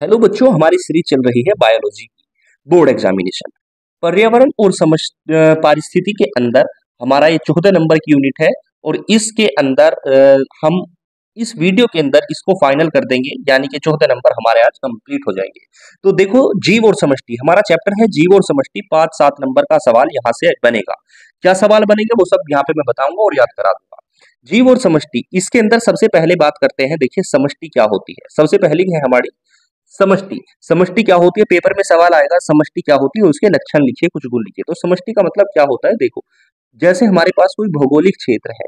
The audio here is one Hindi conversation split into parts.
हेलो बच्चों, हमारी सीरीज चल रही है बायोलॉजी की बोर्ड एग्जामिनेशन। पर्यावरण और पारिस्थिति के अंदर हमारा ये 14 नंबर की यूनिट है और इसके अंदर हम इस वीडियो के अंदर इसको फाइनल कर देंगे, यानी कि 14 नंबर हमारे आज कंप्लीट हो जाएंगे। तो देखो, जीव और समष्टि हमारा चैप्टर है। जीव और समष्टि 5-7 नंबर का सवाल यहाँ से बनेगा। क्या सवाल बनेगा वो सब यहाँ पे मैं बताऊंगा और याद करा दूंगा। जीव और समष्टि, इसके अंदर सबसे पहले बात करते हैं। देखिए समष्टि क्या होती है। सबसे पहली है हमारी समष्टि। समष्टि क्या होती है, पेपर में सवाल आएगा समष्टि क्या होती है, उसके लक्षण लिखिए, कुछ गुण लिखिए। तो समष्टि का मतलब क्या होता है, देखो जैसे हमारे पास कोई भौगोलिक क्षेत्र है,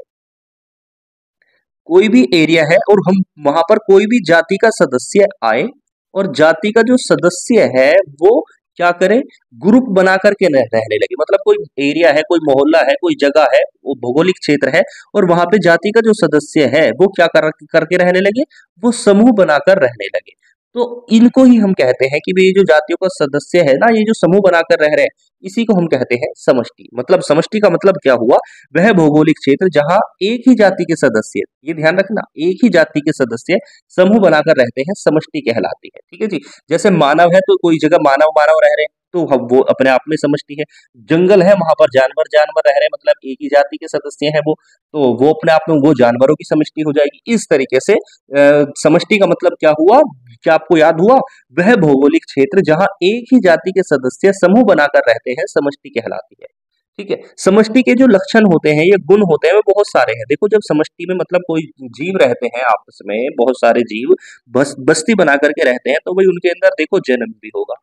कोई भी एरिया है और हम वहां पर कोई भी जाति का सदस्य आए और जाति का जो सदस्य है वो क्या करे, ग्रुप बना करके रहने लगे। मतलब कोई एरिया है, कोई मोहल्ला है, कोई जगह है, वो भौगोलिक क्षेत्र है और वहां पे जाति का जो सदस्य है वो क्या करके रहने लगे, वो समूह बनाकर रहने लगे। तो इनको ही हम कहते हैं कि ये जो जातियों का सदस्य है ना, ये जो समूह बनाकर रह रहे हैं, इसी को हम कहते हैं समष्टि। मतलब समष्टि का मतलब क्या हुआ, वह भौगोलिक क्षेत्र जहां एक ही जाति के सदस्य, ये ध्यान रखना, एक ही जाति के सदस्य समूह बनाकर रहते हैं, समष्टि कहलाती है। ठीक है जी। जैसे मानव है तो कोई जगह मानव मानव रह रहे हैं, तो हम वो अपने आप में समष्टि है। जंगल है, वहां पर जानवर जानवर रह रहे हैं, मतलब एक ही जाति के सदस्य हैं वो, तो वो अपने आप में वो जानवरों की समष्टि हो जाएगी। इस तरीके से समष्टि का मतलब क्या हुआ, क्या आपको याद हुआ, वह भौगोलिक क्षेत्र जहां एक ही जाति के सदस्य समूह बनाकर रहते हैं, समष्टि कहलाती है। ठीक है। समष्टि के जो लक्षण होते हैं, ये गुण होते हैं, वो बहुत सारे हैं। देखो, जब समष्टि में मतलब कोई जीव रहते हैं आपस में, बहुत सारे जीव बस्ती बना करके रहते हैं, तो भाई उनके अंदर देखो जन्म भी होगा।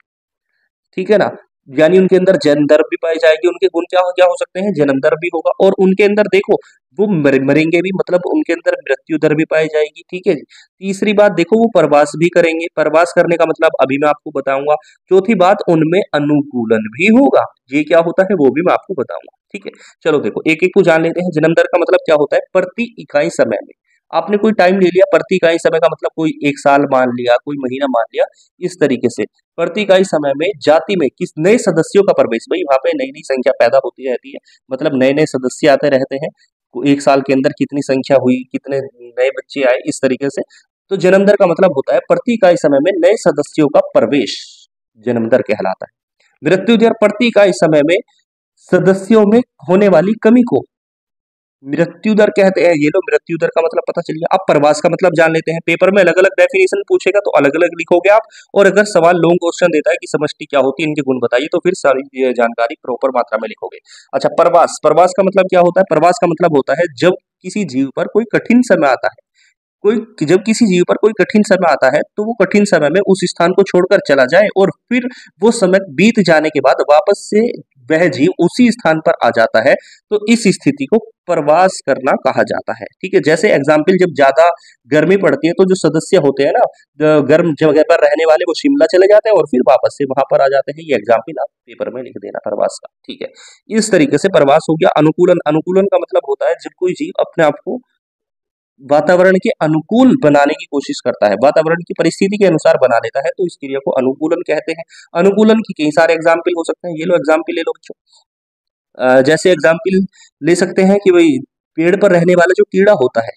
ठीक है ना, यानी उनके अंदर जन्म दर भी पाई जाएगी। उनके गुण क्या क्या हो सकते हैं, जन्म दर भी होगा और उनके अंदर देखो वो मरेंगे भी, मतलब उनके अंदर मृत्यु दर भी पाई जाएगी। ठीक है जी। तीसरी बात देखो, वो प्रवास भी करेंगे। प्रवास करने का मतलब अभी मैं आपको बताऊंगा। चौथी बात, उनमें अनुकूलन भी होगा। ये क्या होता है वो भी मैं आपको बताऊंगा। ठीक है। चलो देखो, एक एक को जान लेते हैं। जन्म दर का मतलब क्या होता है, प्रति इकाई समय में। आपने कोई टाइम ले लिया, प्रति इकाई समय का मतलब कोई एक साल मान लिया, कोई महीना मान लिया, इस तरीके से प्रति इकाई समय में जाति में किस नए सदस्यों का प्रवेश। भाई वहां पे नई नई संख्या पैदा होती रहती है, मतलब नए नए सदस्य आते रहते हैं। एक साल के अंदर कितनी संख्या हुई, कितने नए बच्चे आए, इस तरीके से। तो जन्म दर का मतलब होता है प्रति इकाई समय में नए सदस्यों का प्रवेश, जन्म दर कहलाता है। मृत्यु दर, प्रति इकाई समय में सदस्यों में होने वाली कमी को मृत्यु दर कहते हैं। ये लो, मृत्यु दर का मतलब पता चल गया। अब प्रवास का मतलब जान लेते हैं। पेपर में अलग अलग डेफिनेशन पूछेगा तो अलग अलग लिखोगे आप, और अगर सवाल लॉन्ग क्वेश्चन देता है कि समष्टि क्या होती है, इनके गुण बताइए, तो फिर सारी ये जानकारी प्रॉपर मात्रा में लिखोगे। अच्छा, प्रवास, प्रवास का मतलब क्या होता है, प्रवास का मतलब होता है जब किसी जीव पर कोई कठिन समय आता है, कोई जब किसी जीव पर कोई कठिन समय आता है तो वो कठिन समय में उस स्थान को छोड़कर चला जाए और फिर वो समय बीत जाने के बाद वापस से वह जीव उसी स्थान पर आ जाता है, तो इस स्थिति को प्रवास करना कहा जाता है। ठीक है। जैसे एग्जाम्पल, जब ज्यादा गर्मी पड़ती है तो जो सदस्य होते हैं ना, गर्म जगह पर रहने वाले, वो शिमला चले जाते हैं और फिर वापस से वहां पर आ जाते हैं। ये एग्जाम्पल आप पेपर में लिख देना प्रवास का। ठीक है। इस तरीके से प्रवास हो गया। अनुकूलन, अनुकूलन का मतलब होता है जब कोई जीव अपने आप को वातावरण के अनुकूल बनाने की कोशिश करता है, वातावरण की परिस्थिति के अनुसार बना लेता है, तो इस क्रिया को अनुकूलन कहते हैं। अनुकूलन की कई सारे एग्जाम्पल हो सकते हैं। ये लो एग्जाम्पल ले लो बच्चों। जैसे एग्जाम्पल ले सकते हैं कि भाई पेड़ पर रहने वाला जो कीड़ा होता है,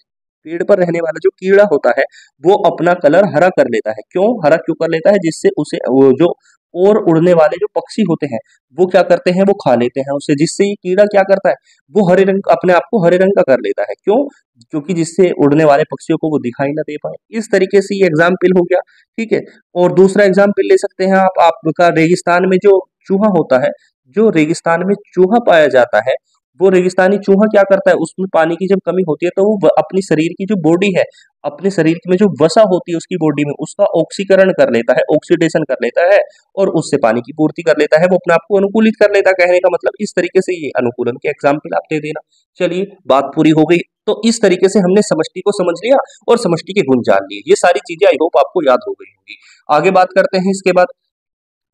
पेड़ पर रहने वाला जो कीड़ा होता है, वो अपना कलर हरा कर लेता है। क्यों हरा क्यों कर लेता है, जिससे उसे वो जो और उड़ने वाले जो पक्षी होते हैं वो क्या करते हैं, वो खा लेते हैं उसे, जिससे ये कीड़ा क्या करता है, वो हरे रंग, अपने आप को हरे रंग का कर लेता है। क्यों, क्योंकि जिससे उड़ने वाले पक्षियों को वो दिखाई ना दे पाए। इस तरीके से ये एग्जाम्पल हो गया। ठीक है। और दूसरा एग्जाम्पल ले सकते हैं आप, आपका रेगिस्तान में जो चूहा होता है, जो रेगिस्तान में चूहा पाया जाता है, वो रेगिस्तानी चूहा क्या करता है, उसमें पानी की जब कमी होती है तो वो अपनी शरीर की जो बॉडी है, अपने शरीर में जो वसा होती है उसकी बॉडी में, उसका ऑक्सीकरण कर लेता है, ऑक्सीडेशन कर लेता है और उससे पानी की पूर्ति कर लेता है, वो अपने आप को अनुकूलित कर लेता है। कहने का मतलब इस तरीके से ये अनुकूलन के एग्जाम्पल आप दे देना। चलिए, बात पूरी हो गई। तो इस तरीके से हमने समष्टि को समझ लिया और समष्टि के गुण जान लिए। ये सारी चीजें आई होप आपको याद हो गई होंगी। आगे बात करते हैं इसके बाद।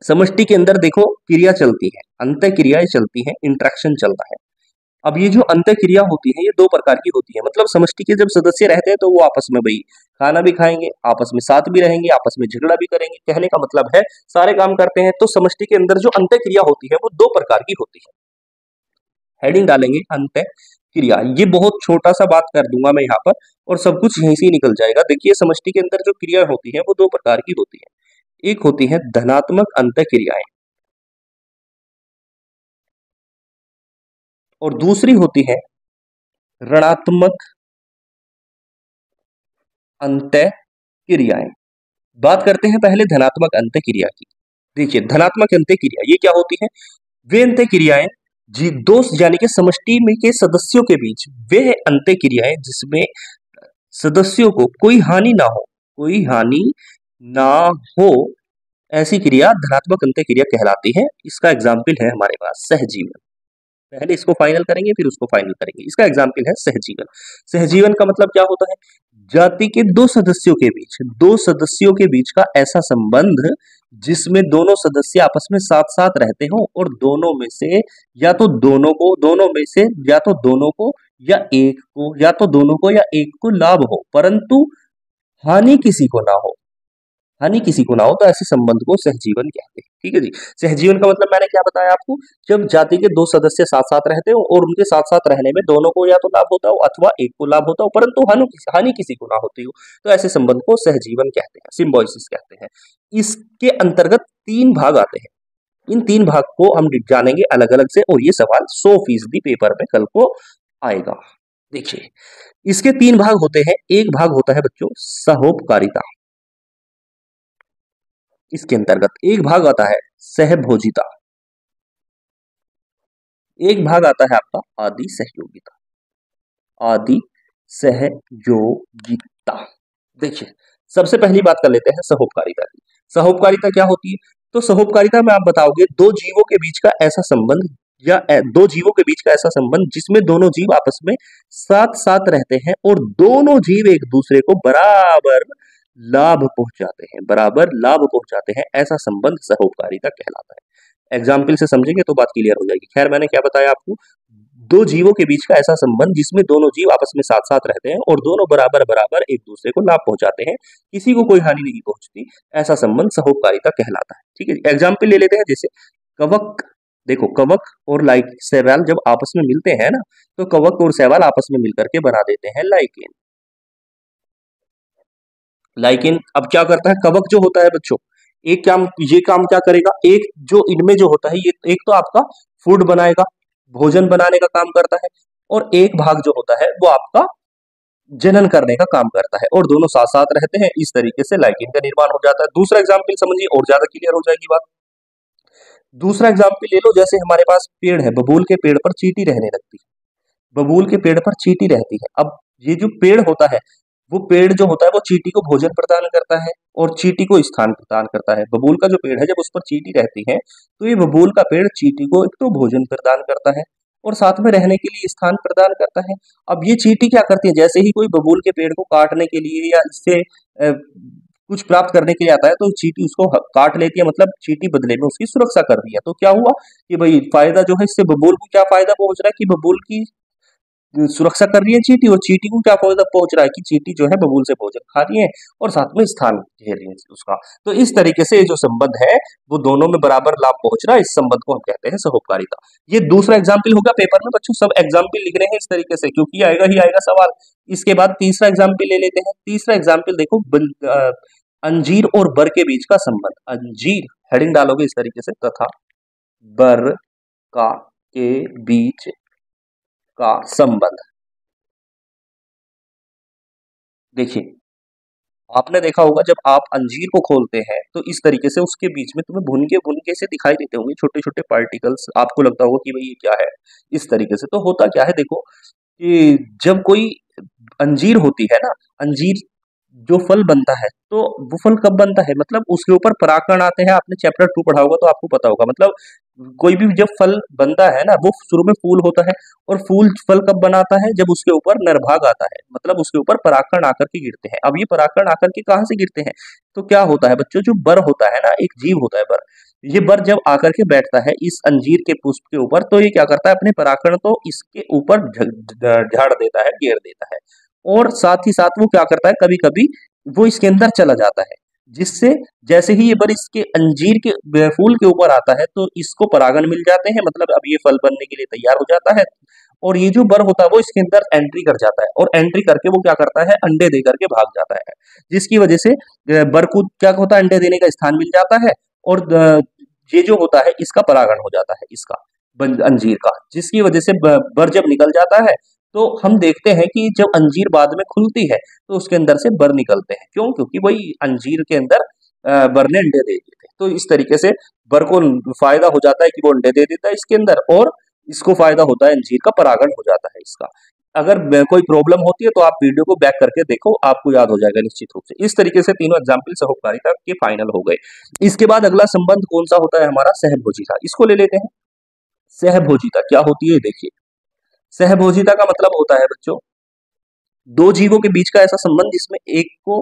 समष्टि के अंदर देखो क्रिया चलती है, अंतः क्रियाएं चलती हैं, इंटरेक्शन चलता है। अब ये जो अंतः क्रिया होती है, ये दो प्रकार की होती है। मतलब समष्टि के जब सदस्य रहते हैं तो वो आपस में भाई खाना भी खाएंगे, आपस में साथ भी रहेंगे, आपस में झगड़ा भी करेंगे। कहने का मतलब है सारे काम करते हैं। तो समष्टि के अंदर जो अंतः क्रिया होती है वो दो प्रकार की होती है। हेडिंग डालेंगे अंतः क्रिया, ये बहुत छोटा सा बात कर दूंगा मैं यहाँ पर और सब कुछ यहीं से ही निकल जाएगा। देखिए, समष्टि के अंदर जो क्रिया होती है वो दो प्रकार की होती है। एक होती है धनात्मक अंतःक्रियाएं और दूसरी होती है ऋणात्मक अंतःक्रियाएं। बात करते हैं पहले धनात्मक अंतःक्रिया की। देखिए धनात्मक अंतःक्रिया ये क्या होती है? वे अंतःक्रियाएं जी दो यानी कि समष्टि में के सदस्यों के बीच वे अंतःक्रियाएं जिसमें सदस्यों को कोई हानि ना हो, कोई हानि ना हो, ऐसी क्रिया धनात्मक अंतःक्रिया कहलाती है। इसका एग्जाम्पल है हमारे पास सहजीवन। पहले इसको फाइनल करेंगे फिर उसको फाइनल करेंगे। इसका एग्जाम्पल है सहजीवन। सहजीवन का मतलब क्या होता है? जाति के दो सदस्यों के बीच का ऐसा संबंध जिसमें दोनों सदस्य आपस में साथ साथ रहते हो और दोनों में से या तो दोनों को, दोनों में से या तो दोनों को या एक को, या तो दोनों को या एक को लाभ हो, परंतु हानि किसी को ना हो, हानि किसी को ना हो, तो ऐसे संबंध को सहजीवन कहते हैं। ठीक है जी। सहजीवन का मतलब मैंने क्या बताया आपको? जब जाति के दो सदस्य साथ साथ रहते हो और उनके साथ साथ रहने में दोनों को या तो लाभ होता हो अथवा एक को लाभ होता हो, परंतु हानि किसी को ना होती हो, तो ऐसे संबंध को सहजीवन कहते हैं, सिम्बायोसिस कहते हैं। इसके अंतर्गत तीन भाग आते हैं। इन तीन भाग को हम जानेंगे अलग अलग से और ये सवाल 100% पेपर में कल को आएगा। देखिए इसके तीन भाग होते हैं। एक भाग होता है बच्चों सहोपकारिता, इसके अंतर्गत एक भाग आता है सहभोजिता, एक भाग आता है आपका आदि सहयोगिता, आदि सहयोगिता। देखिए सबसे पहली बात कर लेते हैं सहोपकारिता की। सहोपकारिता क्या होती है? तो सहोपकारिता में आप बताओगे दो जीवों के बीच का ऐसा संबंध या दो जीवों के बीच का ऐसा संबंध जिसमें दोनों जीव आपस में साथ साथ रहते हैं और दोनों जीव एक दूसरे को बराबर लाभ पहुंचाते हैं, बराबर लाभ पहुंचाते हैं, ऐसा संबंध सहोपकारिता कहलाता है। एग्जाम्पल से समझेंगे तो बात क्लियर हो जाएगी। खैर मैंने क्या बताया आपको? दो जीवों के बीच का ऐसा संबंध जिसमें दोनों जीव आपस में साथ साथ रहते हैं और दोनों बराबर बराबर एक दूसरे को लाभ पहुंचाते हैं, किसी को कोई हानि नहीं पहुंचती, ऐसा संबंध सहोपकारिता कहलाता है। ठीक है, एग्जाम्पल ले लेते हैं। जैसे कवक, देखो कवक और शैवाल जब आपस में मिलते हैं ना, तो कवक और शैवाल आपस में मिलकर के बना देते हैं लाइकेन। लाइकेन अब क्या करता है? कवक जो होता है बच्चों, एक काम, ये काम क्या करेगा? एक जो इनमें जो होता है, ये एक तो आपका फूड बनाएगा, भोजन बनाने का काम करता है, और एक भाग जो होता है वो आपका जनन करने का काम करता है, और दोनों साथ साथ रहते हैं। इस तरीके से लाइकेन का निर्माण हो जाता है। दूसरा एग्जाम्पल समझिए और ज्यादा क्लियर हो जाएगी बात। दूसरा एग्जाम्पल ले लो, जैसे हमारे पास पेड़ है, बबूल के पेड़ पर चींटी रहने लगती है, बबूल के पेड़ पर चींटी रहती है। अब ये जो पेड़ होता है, वो पेड़ जो होता है वो चींटी को भोजन प्रदान करता है और चींटी को स्थान प्रदान करता है। बबूल का जो पेड़ है, जब उस पर चींटी रहती है तो ये बबूल का पेड़ चींटी को एक तो भोजन प्रदान करता है और साथ में रहने के लिए स्थान प्रदान करता है। अब ये चींटी क्या करती है? जैसे ही कोई बबूल के पेड़ को काटने के लिए या इससे कुछ प्राप्त करने के लिए आता है तो चींटी उसको काट लेती है, मतलब चींटी बदले में उसकी सुरक्षा कर रही है। तो क्या हुआ कि भाई फायदा जो है, इससे बबूल को क्या फायदा पहुंच रहा है कि बबूल की सुरक्षा कर रही है चींटी, और चींटी को क्या फायदा पहुंच रहा है कि चींटी जो है बबूल से भोजन खा रही है और साथ में स्थान घेर रही है उसका। तो इस तरीके से ये जो संबंध है वो दोनों में बराबर लाभ पहुंच रहा है, इस संबंध को हम कहते हैं सहोपकारिता। ये दूसरा एग्जाम्पल होगा पेपर में बच्चों, सब एग्जाम्पल लिख रहे हैं इस तरीके से क्योंकि आएगा ही आएगा सवाल। इसके बाद तीसरा एग्जाम्पल ले लेते हैं। तीसरा एग्जाम्पल देखो, अंजीर और बर के बीच का संबंध। अंजीर हेडिंग डालोगे इस तरीके से, तथा बर का के बीच का संबंध। देखिए आपने देखा होगा जब आप अंजीर को खोलते हैं तो इस तरीके से उसके बीच में तुम्हें भुनके से दिखाई देते होंगे छोटे छोटे पार्टिकल्स। आपको लगता होगा कि भाई ये क्या है, इस तरीके से। तो होता क्या है देखो कि जब कोई अंजीर होती है ना, अंजीर जो फल बनता है, तो वो फल कब बनता है? मतलब उसके ऊपर परागकण आते हैं। आपने चैप्टर 2 पढ़ा होगा तो आपको पता होगा। मतलब कोई भी जब फल बनता है ना, वो शुरू में फूल होता है, और फूल फल कब बनाता है? जब उसके ऊपर नरभाग आता है, मतलब उसके ऊपर परागकण आकर के गिरते हैं। अब ये परागकण आकर के कहाँ से गिरते हैं? तो क्या होता है बच्चों, जो बर होता है ना, एक जीव होता है बर, ये बर जब आकर के बैठता है इस अंजीर के पुष्प के ऊपर, तो ये क्या करता है? अपने परागकण को इसके ऊपर झाड़ देता है, घेर देता है, और साथ ही साथ वो क्या करता है, कभी कभी वो इसके अंदर चला जाता है, जिससे जैसे ही ये बर इसके अंजीर के फूल के ऊपर आता है तो इसको परागण मिल जाते हैं, मतलब अब ये फल बनने के लिए तैयार हो जाता है। और ये जो बर होता है वो इसके अंदर एंट्री कर जाता है, और एंट्री करके वो क्या करता है, अंडे दे करके भाग जाता है, जिसकी वजह से बर को क्या होता है, अंडे देने का स्थान मिल जाता है, और ये जो होता है इसका परागण हो जाता है, इसका अंजीर का, जिसकी वजह से बर जब निकल जाता है तो हम देखते हैं कि जब अंजीर बाद में खुलती है तो उसके अंदर से बर निकलते हैं। क्यों? क्योंकि वही अंजीर के अंदर बर ने अंडे दे दिए थे। तो इस तरीके से बर को फायदा हो जाता है कि वो अंडे दे देता है इसके अंदर, और इसको फायदा होता है, अंजीर का परागण हो जाता है इसका। अगर कोई प्रॉब्लम होती है तो आप वीडियो को बैक करके देखो, आपको याद हो जाएगा निश्चित रूप से। इस तरीके से तीनों एग्जाम्पल सहोकारिता के फाइनल हो गए। इसके बाद अगला संबंध कौन सा होता है हमारा, सहभोजिता। इसको ले लेते हैं। सहभोजिता क्या होती है, देखिए सहभोजिता का मतलब होता है बच्चों, दो जीवों के बीच का ऐसा संबंध जिसमें एक को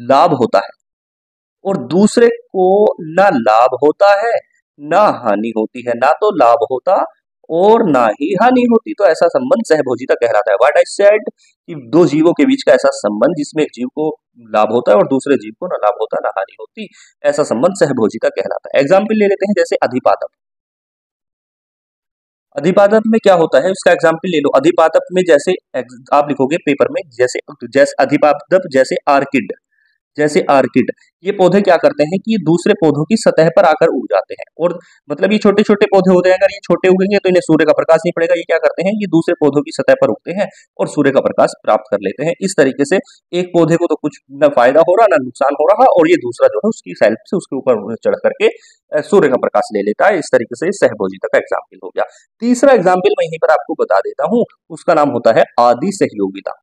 लाभ होता है और दूसरे को ना लाभ होता है ना हानि होती है, ना तो लाभ होता और ना ही हानि होती, तो ऐसा संबंध सहभोजिता कहलाता है। व्हाट आई सेड, कि दो जीवों के बीच का ऐसा संबंध जिसमें एक जीव को लाभ होता है और दूसरे जीव को ना लाभ होता ना हानि होती, ऐसा संबंध सहभोजिता कहलाता है। एग्जाम्पल ले लेते हैं, जैसे अधिपादप। अधिपादप में क्या होता है, उसका एग्जाम्पल ले लो। अधिपादप में जैसे आप लिखोगे पेपर में, जैसे जैसे अधिपादप जैसे आर्किड, जैसे आर्किड, ये पौधे क्या करते हैं कि ये दूसरे पौधों की सतह पर आकर उग जाते हैं, और मतलब ये छोटे छोटे पौधे होते हैं, अगर ये छोटे उगेंगे तो इन्हें सूर्य का प्रकाश नहीं पड़ेगा, ये क्या करते हैं, ये दूसरे पौधों की सतह पर उगते हैं और सूर्य का प्रकाश प्राप्त कर लेते हैं। इस तरीके से एक पौधे को तो कुछ न फायदा हो रहा ना नुकसान हो रहा, और ये दूसरा जो है उसकी हेल्प से उसके ऊपर चढ़ करके सूर्य का प्रकाश ले लेता है। इस तरीके से सहभोजिता का एग्जाम्पल हो गया। तीसरा एग्जाम्पल मैं यहीं पर आपको बता देता हूं, उसका नाम होता है आदि सहयोगिता।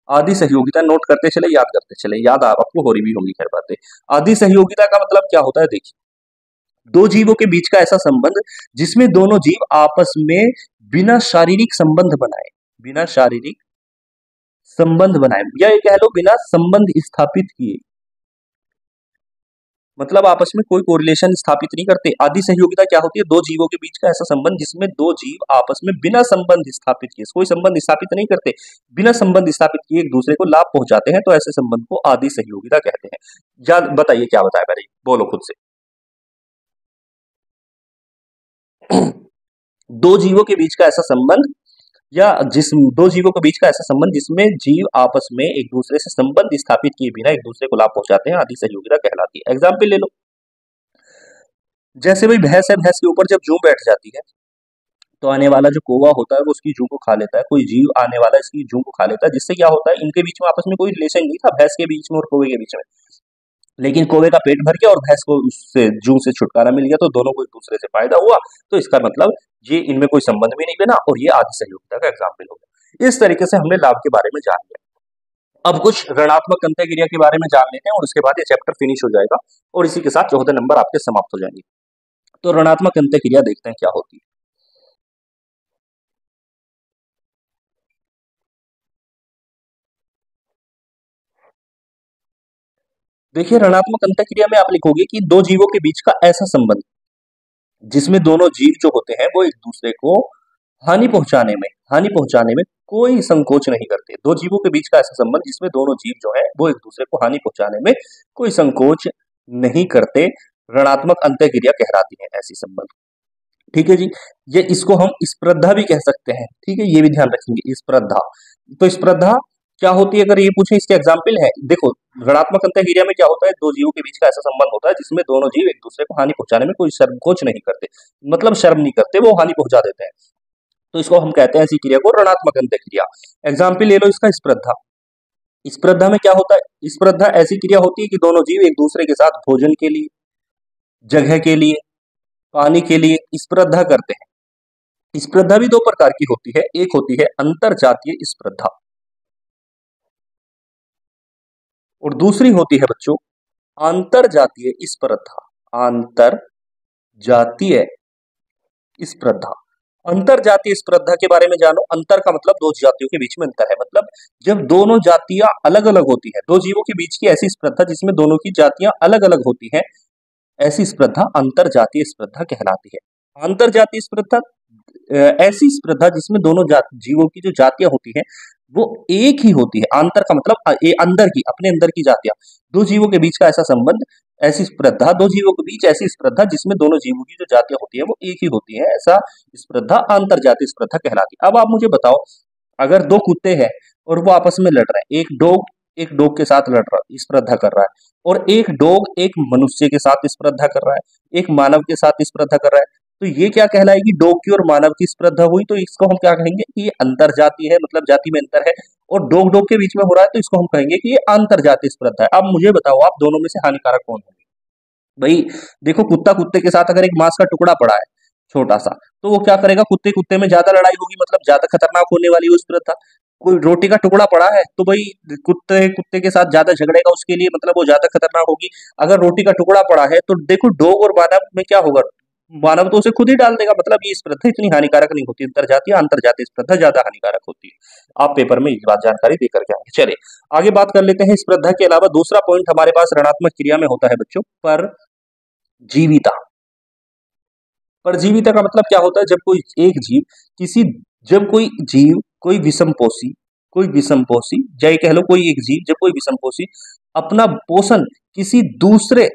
आदि सहयोगिता नोट करते चले, याद करते चले, याद आपको हो रही भी होंगी खैर बातें। आदि सहयोगिता का मतलब क्या होता है, देखिए दो जीवों के बीच का ऐसा संबंध जिसमें दोनों जीव आपस में बिना शारीरिक संबंध बनाए, बिना शारीरिक संबंध बनाए, या ये कह लो बिना संबंध स्थापित किए, मतलब आपस में कोई कोरिलेशन स्थापित नहीं करते। आदि सहयोगिता क्या होती है, दो जीवों के बीच का ऐसा संबंध जिसमें दो जीव आपस में बिना संबंध स्थापित किए, कोई संबंध स्थापित नहीं करते, बिना संबंध स्थापित किए एक दूसरे को लाभ पहुंचाते हैं, तो ऐसे संबंध को आदि सहयोगिता कहते हैं। या बताइए क्या बताया मैंने, बोलो खुद से। दो जीवों के बीच का ऐसा संबंध, या जिस दो जीवों के बीच का ऐसा संबंध जिसमें जीव आपस में एक दूसरे से संबंध स्थापित किए बिना एक दूसरे को लाभ पहुंचाते हैं, आदि सहयोगिता कहलाती है। एग्जाम्पल ले लो, जैसे भाई भैंस है, भैंस के ऊपर जब जूं बैठ जाती है तो आने वाला जो कौवा होता है वो उसकी जूं को खा लेता है, कोई जीव आने वाला इसकी जूं को खा लेता है, जिससे क्या होता है, इनके बीच में आपस में कोई रिलेशन नहीं था, भैंस के बीच में और कौवे के बीच में, लेकिन कौवे का पेट भर गया और भैंस को उससे जूं से छुटकारा मिल गया, तो दोनों को एक दूसरे से फायदा हुआ, तो इसका मतलब ये इनमें कोई संबंध भी नहीं बना, और ये आदि सहयोगिता का एग्जाम्पल हो गया। इस तरीके से हमने लाभ के बारे में जान लिया। अब कुछ ऋणात्मक अंतःक्रिया के बारे में जान लेते हैं और उसके बाद ये चैप्टर फिनिश हो जाएगा, और इसी के साथ 14 नंबर आपके समाप्त हो जाएंगे। तो ऋणात्मक अंतःक्रिया देखते हैं क्या होती है। देखिए ऋणात्मक अंतःक्रिया में आप लिखोगे कि दो जीवों के बीच का ऐसा संबंध जिसमें दोनों जीव जो होते हैं वो एक दूसरे को हानि पहुंचाने में कोई संकोच नहीं करते। दो जीवों के बीच का ऐसा संबंध जिसमें दोनों जीव जो है वो एक दूसरे को हानि पहुंचाने में कोई संकोच नहीं करते, ऋणात्मक अंतःक्रिया कहलाती है ऐसी संबंध। ठीक है जी, ये इसको हम स्पर्धा भी कह सकते हैं। ठीक है, ये भी ध्यान रखेंगे, स्पर्धा। तो स्पर्धा क्या होती है, अगर ये पूछे इसके एग्जाम्पल है, देखो ऋणात्मक अंतःक्रिया में क्या होता है, दो जीवों के बीच का ऐसा संबंध होता है जिसमें दोनों जीव एक दूसरे को हानि पहुंचाने में कोई संकोच नहीं करते, मतलब शर्म नहीं करते, वो हानि पहुंचा देते हैं, तो इसको हम कहते हैं ऐसी क्रिया को ऋणात्मक अंतःक्रिया। एग्जाम्पल ले लो इसका, स्पर्धा। स्पर्धा में क्या होता है, स्पर्धा ऐसी क्रिया होती है कि दोनों जीव एक दूसरे के साथ भोजन के लिए, जगह के लिए, पानी के लिए स्पर्धा करते हैं। स्पर्धा भी दो प्रकार की होती है, एक होती है अंतर जातीय स्पर्धा और दूसरी होती है बच्चों आंतर जातीय स्पर्धा। आंतर जातीय स्पर्धा, अंतर जातीय स्पर्धा के बारे में जानो। अंतर का मतलब दो जातियों के बीच में अंतर है, मतलब जब दोनों जातियां अलग अलग होती है, दो जीवों के बीच की ऐसी स्पर्धा जिसमें दोनों की जातियां अलग अलग होती है, ऐसी स्पर्धा अंतर जातीय स्पर्धा कहलाती है। अंतर जातीय स्पर्धा ऐसी स्पर्धा जिसमें दोनों जीवों की जो जातियां होती हैं वो एक ही होती है। अंतर का मतलब अंदर की, अपने अंदर की जातियां, दो जीवों के बीच का ऐसा संबंध ऐसी स्पर्धा दो जीवों के बीच ऐसी स्पर्धा जिसमें दोनों जीवों की जो जातियां होती है वो एक ही होती है, ऐसा स्पर्धा अंतरजातीय स्पर्धा कहलाती है। अब आप मुझे बताओ, अगर दो कुत्ते हैं और वो आपस में लड़ रहे हैं, एक डॉग के साथ लड़ रहा स्पर्धा कर रहा है, और एक डॉग एक मनुष्य के साथ स्पर्धा कर रहा है, एक मानव के साथ स्पर्धा कर रहा है, तो ये क्या कहलाएगी? डॉग की और मानव की स्पर्धा हुई, तो इसको हम क्या कहेंगे कि ये अंतरजातीय है, मतलब जाति में अंतर है। और डॉग डॉग के बीच में हो रहा है तो इसको हम कहेंगे कि ये अंतरजातीय स्पर्धा है। अब मुझे बताओ, आप दोनों में से हानिकारक कौन होंगे? भाई देखो, कुत्ता कुत्ते के साथ अगर एक मांस का टुकड़ा पड़ा है छोटा सा, तो वो क्या करेगा? कुत्ते कुत्ते में ज्यादा लड़ाई होगी, मतलब ज्यादा खतरनाक होने वाली वो स्पर्धा। कोई रोटी का टुकड़ा पड़ा है तो भाई कुत्ते कुत्ते के साथ ज्यादा झगड़ेगा, उसके लिए मतलब वो ज्यादा खतरनाक होगी। अगर रोटी का टुकड़ा पड़ा है तो देखो, डॉग और मानव में क्या होगा? मानव तो उसे खुद ही डाल देगा। मतलब ये स्पर्धा इतनी हानिकारक नहीं होती, अंतरजातीय अंतरजातीय स्पर्धा ज्यादा हानिकारक होती है। आप पेपर में इस बात जानकारी देकर के आएंगे। चलिए आगे बात कर लेते हैं। स्पर्धा के अलावा दूसरा पॉइंट हमारे पास ऋणात्मक क्रिया में होता है बच्चों, पर जीविता। परजीविता का मतलब क्या होता है? जब कोई एक जीव किसी जब कोई जीव कोई विषमपोषी जय कह लो, कोई एक जीव जब कोई विषमपोषी अपना पोषण किसी दूसरे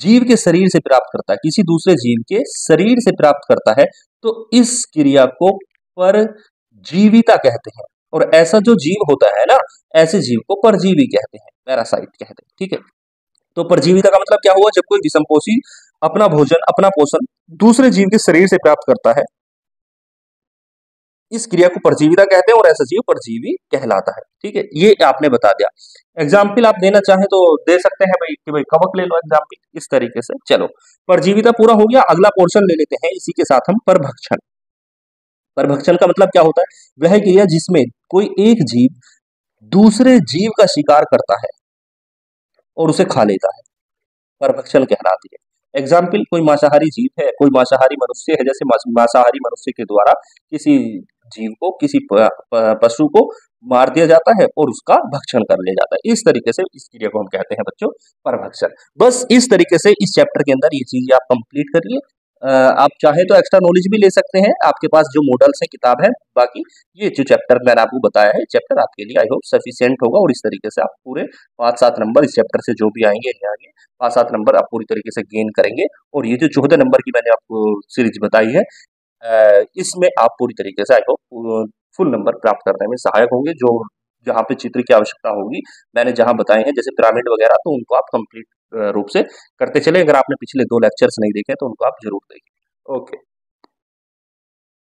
जीव के शरीर से प्राप्त करता है, किसी दूसरे जीव के शरीर से प्राप्त करता है, तो इस क्रिया को परजीविता कहते हैं। और ऐसा जो जीव होता है ना, ऐसे जीव को परजीवी कहते हैं, पैरासाइट कहते हैं। ठीक है, तो परजीविता का मतलब क्या हुआ? जब कोई विषमपोषी अपना भोजन अपना पोषण दूसरे जीव के शरीर से प्राप्त करता है, इस क्रिया को परजीविता कहते हैं और ऐसा जीव परजीवी कहलाता है। ठीक है, ये आपने बता दिया। एग्जाम्पल आप देना चाहें तो दे सकते हैं भाई, कि भाई कवक ले लो एग्जाम्पल, इस तरीके से। चलो, परजीविता पूरा हो गया, अगला पोर्शन ले लेते हैं इसी के साथ हम, परभक्षण। परभक्षण का मतलब क्या होता है? वह क्रिया जिसमें कोई एक जीव दूसरे जीव का शिकार करता है और उसे खा लेता है, परभक्षण कहलाती है। एग्जाम्पल, कोई मांसाहारी जीव है, कोई मांसाहारी मनुष्य है, जैसे मांसाहारी मनुष्य के द्वारा किसी जीव को, किसी पशु को मार दिया जाता है और उसका भक्षण कर लिया जाता है। इस तरीके से इस क्रिया को हम कहते हैं बच्चों परभक्षण। बस इस तरीके से इस चैप्टर के अंदर ये चीजें आप कंप्लीट करिए। आप चाहे तो एक्स्ट्रा नॉलेज भी ले सकते हैं, आपके पास जो मॉडल्स है किताब है। बाकी ये जो चैप्टर मैंने आपको बताया है, चैप्टर आपके लिए आई होप सफिशिएंट होगा, और इस तरीके से आप पूरे 5-7 नंबर इस चैप्टर से जो भी आएंगे आगे 5-7 नंबर आप पूरी तरीके से गेन करेंगे। और ये जो 14 नंबर की मैंने आपको सीरीज बताई है, इसमें आप पूरी तरीके से आई होप फुल नंबर प्राप्त करने में सहायक होंगे। जो जहाँ पे चित्र की आवश्यकता होगी, मैंने जहाँ बताए हैं जैसे पिरामिड वगैरह, तो उनको आप कंप्लीट रूप से करते चले। अगर आपने पिछले 2 लेक्चर्स नहीं देखे तो उनको आप जरूर देखें। ओके।